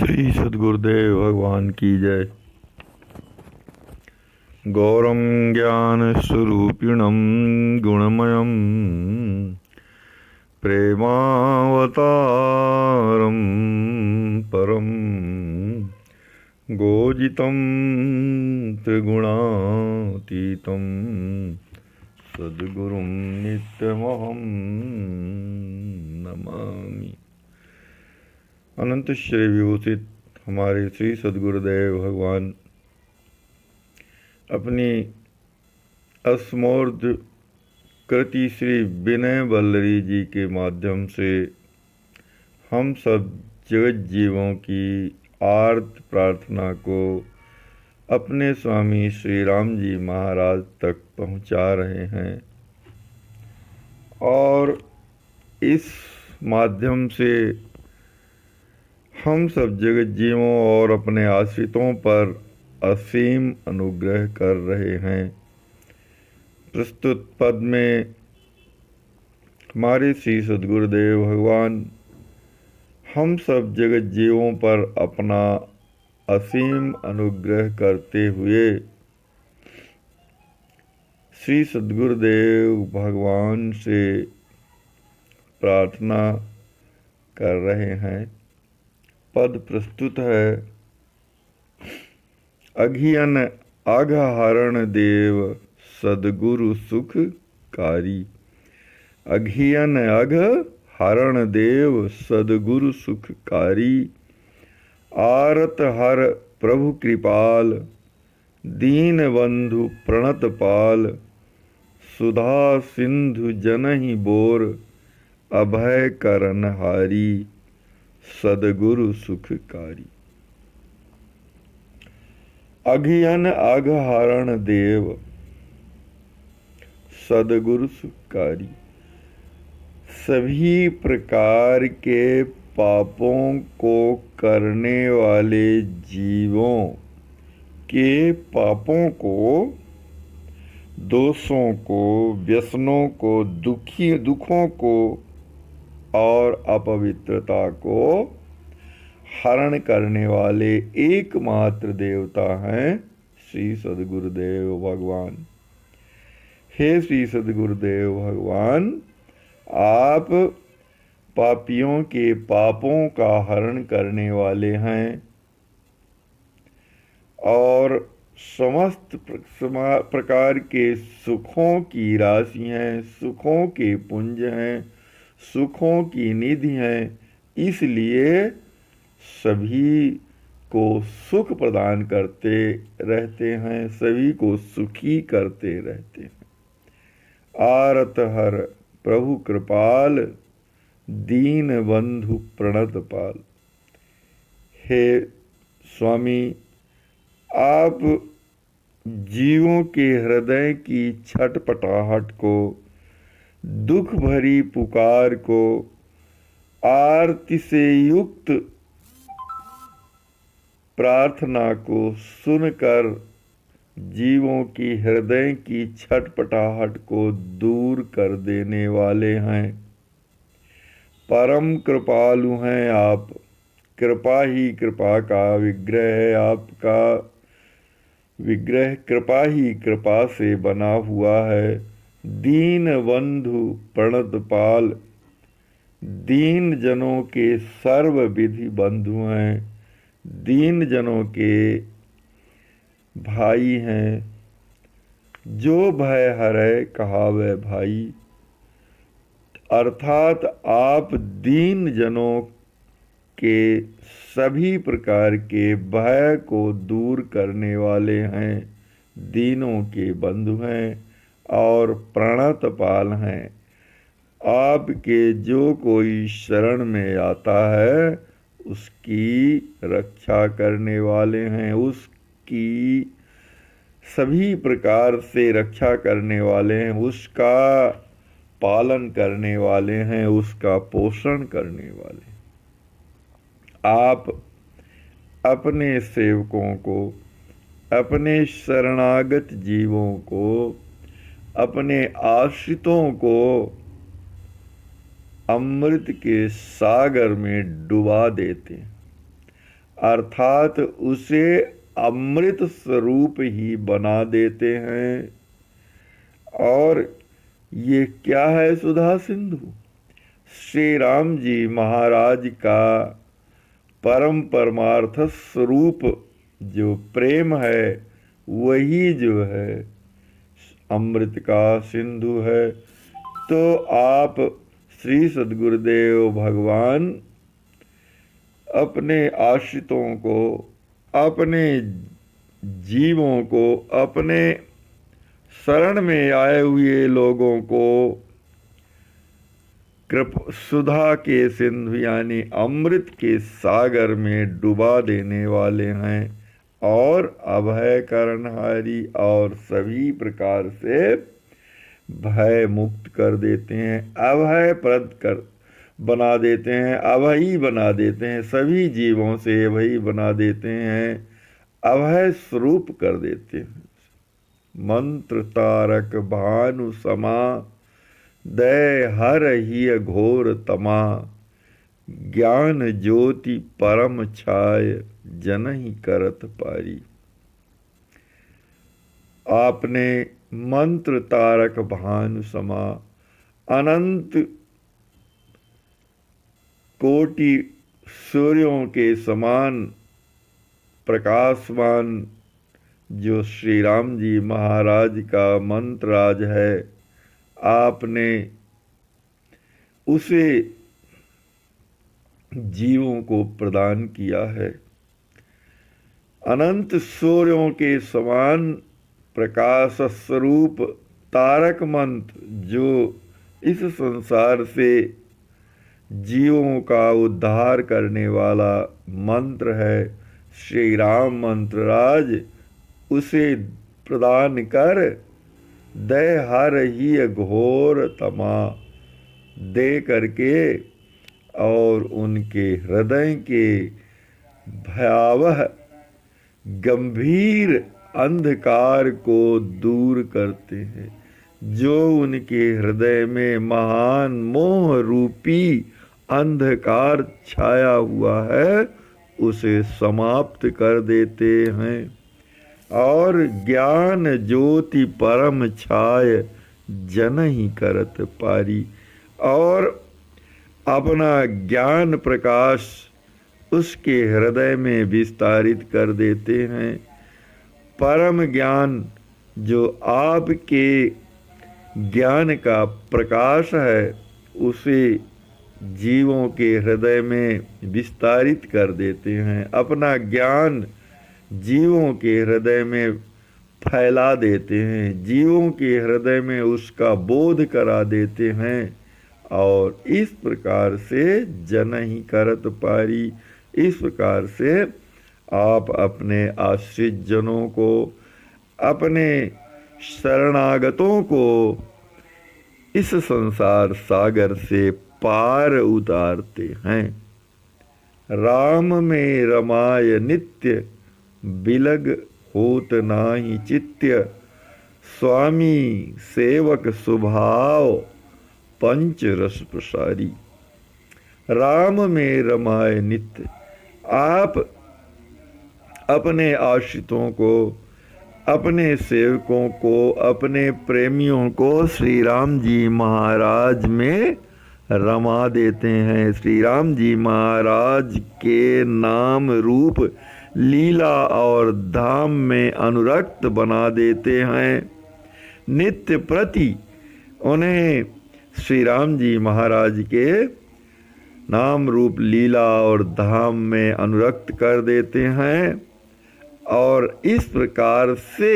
श्री सद्गुरुदेव भगवान की जय। गौरम ज्ञान स्वरूपिणम गुणमयम प्रेमावतारम परम गोजितम त्रिगुणातीतम सद्गुरुं नित्यमहं नमामि। अनंत श्री विभूषित हमारे श्री सद्गुरुदेव भगवान अपनी अस्मौर्ध कृति श्री विनय वल्लरी जी के माध्यम से हम सब जगत जीवों की आर्त प्रार्थना को अपने स्वामी श्री राम जी महाराज तक पहुंचा रहे हैं और इस माध्यम से हम सब जगत जीवों और अपने आश्रितों पर असीम अनुग्रह कर रहे हैं। प्रस्तुत पद में हमारे श्री सद्गुरुदेव भगवान हम सब जगत जीवों पर अपना असीम अनुग्रह करते हुए श्री सद्गुरुदेव भगवान से प्रार्थना कर रहे हैं। पद प्रस्तुत है। अघियन अघ हरण देव सद्गुरु सुखकारी। अघियन अघ हरण देव सद्गुरु सुखकारी। आरत हर प्रभु कृपाल दीन बंधु प्रणत पाल। सुधा सिंधु जनहि बोर अभय करन हारी सद्गुरु सुखकारी। अघियन अघ हरण देव सद्गुरु सुखकारी। सभी प्रकार के पापों को करने वाले जीवों के पापों को, दोषों को, व्यसनों को, दुखों को और अपवित्रता को हरण करने वाले एकमात्र देवता हैं श्री सद्गुरुदेव भगवान। हे श्री सद्गुरुदेव भगवान, आप पापियों के पापों का हरण करने वाले हैं और समस्त प्रकार के सुखों की राशि हैं, सुखों के पुंज हैं, सुखों की निधि हैं। इसलिए सभी को सुख प्रदान करते रहते हैं, सभी को सुखी करते रहते हैं। आरत हर प्रभु कृपाल दीन बंधु प्रणत पाल। हे स्वामी, आप जीवों के हृदय की छटपटाहट को, दुख भरी पुकार को, आरती से युक्त प्रार्थना को सुनकर जीवों की हृदय की छटपटाहट को दूर कर देने वाले हैं। परम कृपालु हैं आप। कृपा ही कृपा का विग्रह है। आपका विग्रह कृपा ही कृपा से बना हुआ है। दीन बंधु प्रणत पाल। दीन जनों के सर्व विधि बंधु हैं, दीन जनों के भाई हैं। जो भय हरै कहावै भाई। अर्थात आप दीन जनों के सभी प्रकार के भय को दूर करने वाले हैं, दीनों के बंधु हैं और प्रणत पाल हैं। आपके जो कोई शरण में आता है उसकी रक्षा करने वाले हैं, उसकी सभी प्रकार से रक्षा करने वाले हैं, उसका पालन करने वाले हैं, उसका पोषण करने वाले। आप अपने सेवकों को, अपने शरणागत जीवों को, अपने आश्रितों को अमृत के सागर में डुबा देते हैं। अर्थात उसे अमृत स्वरूप ही बना देते हैं। और ये क्या है सुधा सिंधु? श्री राम जी महाराज का परम परमार्थ स्वरूप जो प्रेम है, वही जो है अमृत का सिंधु है। तो आप श्री सद्गुरुदेव भगवान अपने आश्रितों को, अपने जीवों को, अपने शरण में आए हुए लोगों को सुधा के सिंधु यानी अमृत के सागर में डुबा देने वाले हैं और अभय करनहारी और सभी प्रकार से भय मुक्त कर देते हैं, अभय प्रद कर बना देते हैं, अभयी बना देते हैं, सभी जीवों से अभयी बना देते हैं, अभय स्वरूप कर देते हैं। मंत्र तारक भानु समा, दय हर ही घोर तमा, ज्ञान ज्योति परम छाय, जन ही करत पारी। आपने मंत्र तारक भानु समा, अनंत कोटि सूर्यों के समान प्रकाशमान जो श्री राम जी महाराज का मंत्रराज है, आपने उसे जीवों को प्रदान किया है। अनंत सूर्यों के समान प्रकाश स्वरूप तारक मंत्र जो इस संसार से जीवों का उद्धार करने वाला मंत्र है, श्री राम मंत्रराज, उसे प्रदान कर दय हर ही घोर तमा दे करके और उनके हृदय के भयावह गंभीर अंधकार को दूर करते हैं। जो उनके हृदय में महान मोह रूपी अंधकार छाया हुआ है, उसे समाप्त कर देते हैं और ज्ञान ज्योति परम छाय, जन ही करत पारी। और अपना ज्ञान प्रकाश उसके हृदय में विस्तारित कर देते हैं। परम ज्ञान जो आपके ज्ञान का प्रकाश है, उसे जीवों के हृदय में विस्तारित कर देते हैं। अपना ज्ञान जीवों के हृदय में फैला देते हैं, जीवों के हृदय में उसका बोध करा देते हैं। और इस प्रकार से जन ही करत पारी, इस प्रकार से आप अपने आश्रित जनों को, अपने शरणागतों को इस संसार सागर से पार उतारते हैं। राम में रमाय नित्य, बिलग होत नाही चित्य, स्वामी सेवक स्वभाव, पंच रस प्रसारी। राम में रमाय नित्य, आप अपने आश्रितों को, अपने सेवकों को, अपने प्रेमियों को श्री राम जी महाराज में रमा देते हैं। श्री राम जी महाराज के नाम रूप लीला और धाम में अनुरक्त बना देते हैं। नित्य प्रति उन्हें श्री राम जी महाराज के नाम रूप लीला और धाम में अनुरक्त कर देते हैं और इस प्रकार से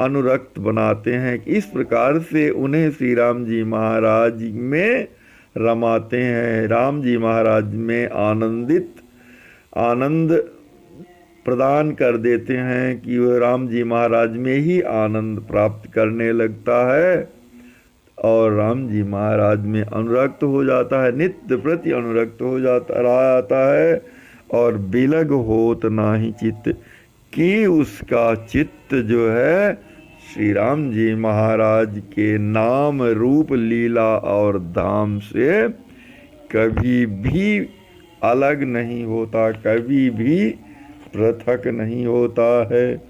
अनुरक्त बनाते हैं। इस प्रकार से उन्हें श्री राम जी महाराज में रमाते हैं। राम जी महाराज में आनंद प्रदान कर देते हैं कि वह राम जी महाराज में ही आनंद प्राप्त करने लगता है और राम जी महाराज में अनुरक्त हो जाता है, नित्य प्रति अनुरक्त हो जाता है। और बिलग होत नाही चित्त, कि उसका चित्त जो है श्री राम जी महाराज के नाम रूप लीला और धाम से कभी भी अलग नहीं होता, कभी भी पृथक नहीं होता है।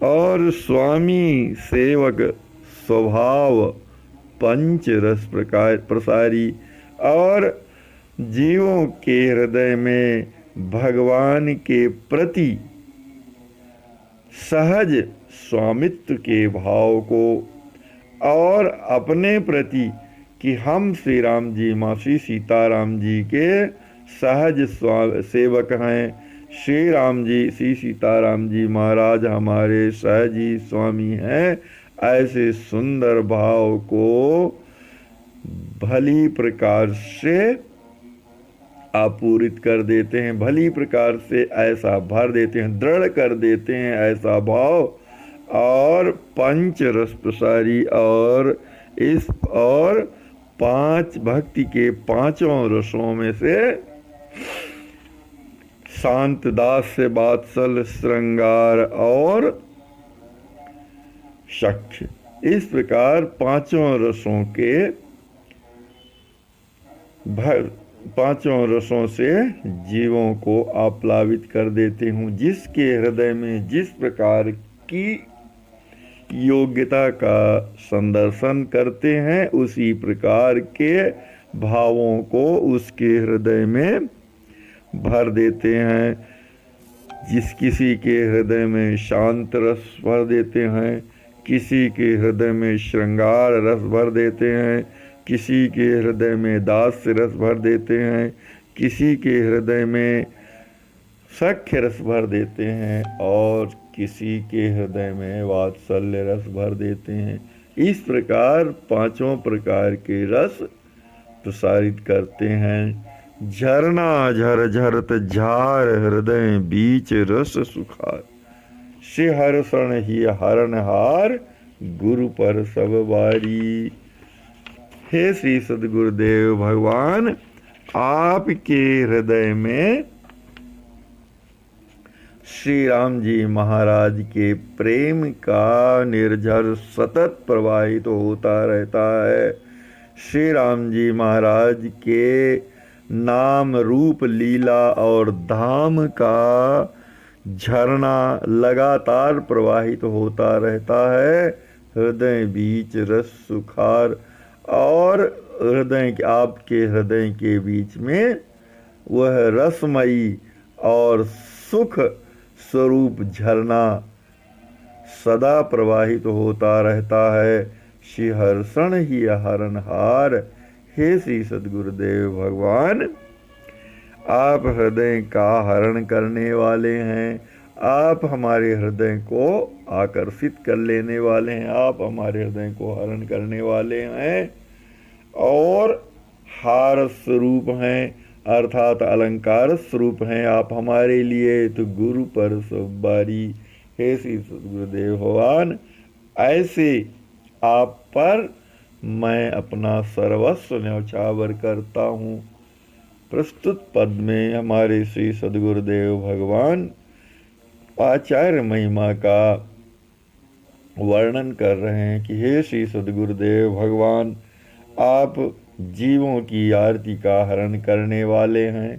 और स्वामी सेवक स्वभाव पंच रस प्रकार प्रसारी, और जीवों के हृदय में भगवान के प्रति सहज स्वामित्व के भाव को, और अपने प्रति कि हम श्री राम जी माँ श्री सीताराम जी के सहज सेवक हैं, श्री राम जी श्री सीताराम जी महाराज हमारे सहज ही स्वामी हैं, ऐसे सुंदर भाव को भली प्रकार से आपूरित कर देते हैं, भली प्रकार से ऐसा भर देते हैं, दृढ़ कर देते हैं ऐसा भाव। और पंच रस प्रसारी, और पांच भक्ति के पांचों रसों में से शांत दास्य वात्सल श्रृंगार और सख्य, इस प्रकार पांचों रसों से जीवों को आप्लावित कर देते हूँ। जिसके हृदय में जिस प्रकार की योग्यता का संदर्शन करते हैं, उसी प्रकार के भावों को उसके हृदय में भर देते हैं। किसी के हृदय में शांत रस भर देते हैं, किसी के हृदय में श्रृंगार रस भर देते हैं, किसी के हृदय में दास्य रस भर देते हैं, किसी के हृदय में सख्य रस भर देते हैं, और किसी के हृदय में वात्सल्य रस भर देते हैं। इस प्रकार पांचों प्रकार के रस प्रसारित करते हैं। झरना झर झरत झार हृदय बीच रस सुखार, से हर्षण ही हरणहार गुरु पर सब बारी। हे श्री सद्गुरुदेव भगवान, आपके हृदय में श्री राम जी महाराज के प्रेम का निर्झर सतत प्रवाहित होता रहता है। श्री राम जी महाराज के नाम रूप लीला और धाम का झरना लगातार प्रवाहित होता रहता है। हृदय बीच रस सुखार, और आपके हृदय के बीच में वह रसमयी और सुख स्वरूप झरना सदा प्रवाहित होता रहता है। श्री हर्षण ही हरणहार, हे श्री सद्गुरुदेव भगवान, आप हृदय का हरण करने वाले हैं। आप हमारे हृदय को आकर्षित कर लेने वाले हैं, आप हमारे हृदय को हरण करने वाले हैं, और हार स्वरूप हैं, अर्थात अलंकार स्वरूप हैं आप हमारे लिए। तो गुरु पर सब बारी, हे श्री सद्गुरुदेव भगवान, ऐसे आप पर मैं अपना सर्वस्व न्यौछावर करता हूँ। प्रस्तुत पद में हमारे श्री सद्गुरुदेव भगवान आचार्य महिमा का वर्णन कर रहे हैं कि हे श्री सद्गुरुदेव भगवान, आप जीवों की आरती का हरण करने वाले हैं,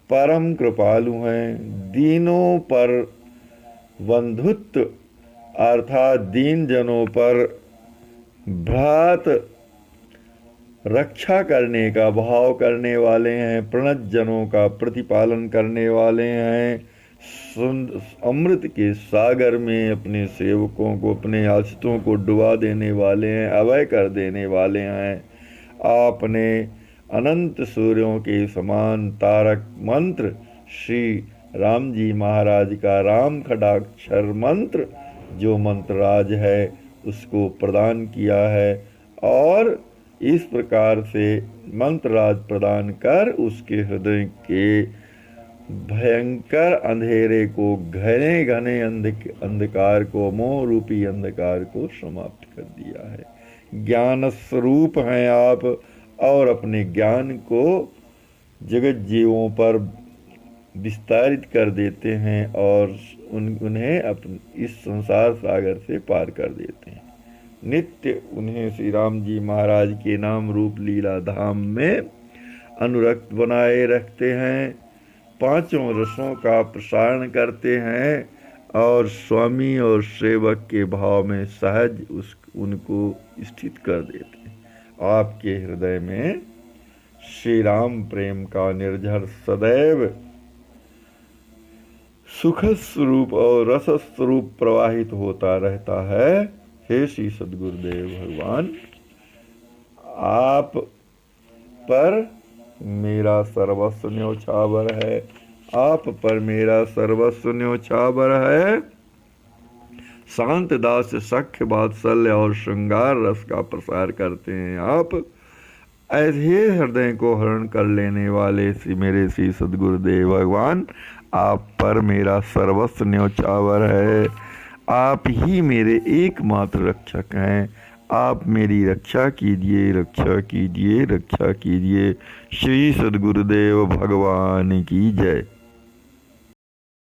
परम कृपालु हैं, दीनों पर बंधुत्व अर्थात दीन जनों पर भ्रात रक्षा करने का भाव करने वाले हैं, प्रणत जनों का प्रतिपालन करने वाले हैं, अमृत के सागर में अपने सेवकों को, अपने आश्रितों को डुबा देने वाले हैं, अभय कर देने वाले हैं। आपने अनंत सूर्यों के समान तारक मंत्र श्री राम जी महाराज का राम खडाक्षर मंत्र जो मंत्रराज है उसको प्रदान किया है, और इस प्रकार से मंत्रराज प्रदान कर उसके हृदय के भयंकर अंधेरे को, घने घने अंधकार को, मोह रूपी अंधकार को समाप्त कर दिया है। ज्ञान स्वरूप हैं आप, और अपने ज्ञान को जगत जीवों पर विस्तारित कर देते हैं और उन्हें अपने इस संसार सागर से पार कर देते हैं। नित्य उन्हें श्री राम जी महाराज के नाम रूप लीला धाम में अनुरक्त बनाए रखते हैं, पांचों रसों का प्रसारण करते हैं और स्वामी और सेवक के भाव में सहज उनको स्थित कर देते हैं। आपके हृदय में श्री राम प्रेम का निर्झर सदैव सुख स्वरूप और रस स्वरूप प्रवाहित होता रहता है। हे श्री सद्गुरुदेव भगवान, आप पर मेरा सर्वस्व न्योछावर है, आप पर मेरा सर्वस्व न्योछावर है। शांत दास सख्य वात्सल्य और श्रृंगार रस का प्रसार करते हैं आप। ऐसे हृदय को हरण कर लेने वाले मेरे श्री सद्गुरुदेव भगवान, आप पर मेरा सर्वस्व न्योछावर है। आप ही मेरे एकमात्र रक्षक हैं। आप मेरी रक्षा कीजिए, रक्षा कीजिए, रक्षा कीजिए। श्री सद्गुरुदेव भगवान की जय।